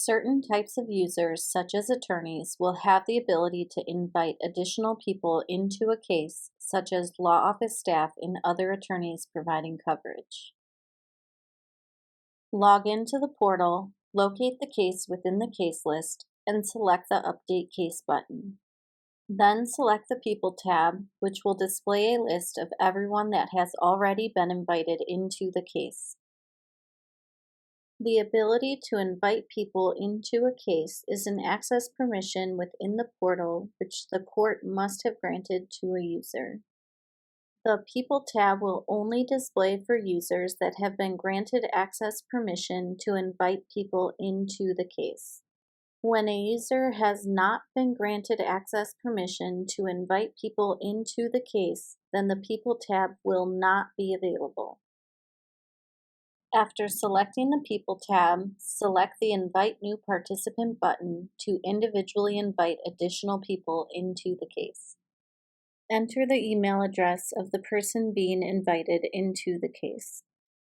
Certain types of users, such as attorneys, will have the ability to invite additional people into a case, such as law office staff and other attorneys providing coverage. Log into the portal, locate the case within the case list, and select the Update Case button. Then select the People tab, which will display a list of everyone that has already been invited into the case. The ability to invite people into a case is an access permission within the portal which the court must have granted to a user. The People tab will only display for users that have been granted access permission to invite people into the case. When a user has not been granted access permission to invite people into the case, then the People tab will not be available. After selecting the People tab, select the Invite New Participant button to individually invite additional people into the case. Enter the email address of the person being invited into the case.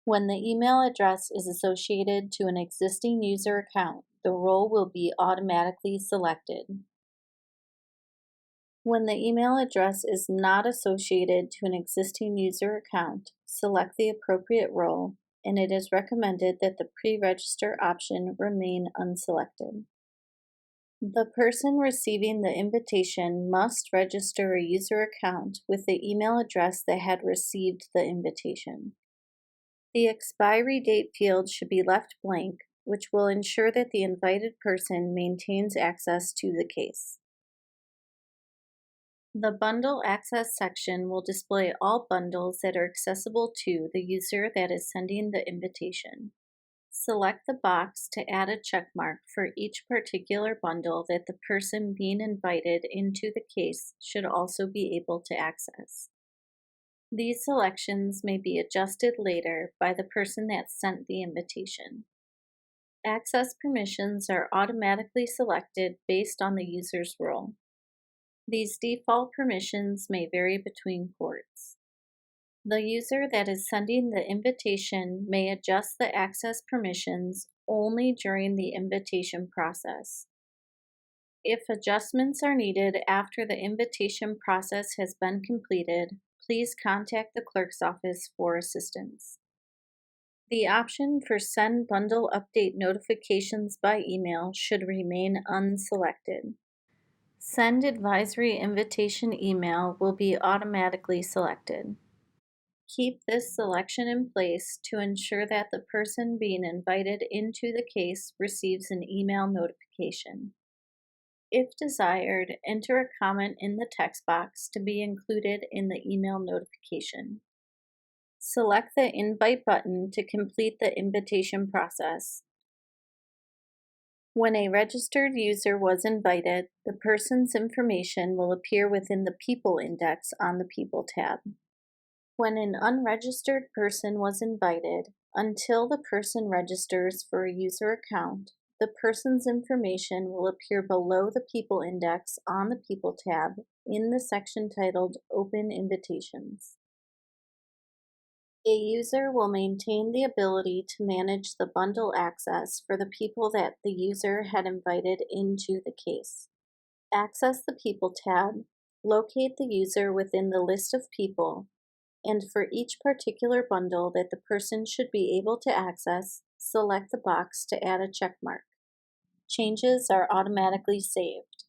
When the email address is associated to an existing user account, the role will be automatically selected. When the email address is not associated to an existing user account, select the appropriate role, and it is recommended that the pre-register option remain unselected. The person receiving the invitation must register a user account with the email address that had received the invitation. The expiry date field should be left blank, which will ensure that the invited person maintains access to the case. The Bundle Access section will display all bundles that are accessible to the user that is sending the invitation. Select the box to add a checkmark for each particular bundle that the person being invited into the case should also be able to access. These selections may be adjusted later by the person that sent the invitation. Access permissions are automatically selected based on the user's role. These default permissions may vary between courts. The user that is sending the invitation may adjust the access permissions only during the invitation process. If adjustments are needed after the invitation process has been completed, please contact the clerk's office for assistance. The option for Send Bundle Update Notifications by email should remain unselected. Send Advisory Invitation Email will be automatically selected. Keep this selection in place to ensure that the person being invited into the case receives an email notification. If desired, enter a comment in the text box to be included in the email notification. Select the Invite button to complete the invitation process. When a registered user was invited, the person's information will appear within the People index on the People tab. When an unregistered person was invited, until the person registers for a user account, the person's information will appear below the People index on the People tab in the section titled Open Invitations. A user will maintain the ability to manage the bundle access for the people that the user had invited into the case. Access the People tab, locate the user within the list of people, and for each particular bundle that the person should be able to access, select the box to add a checkmark. Changes are automatically saved.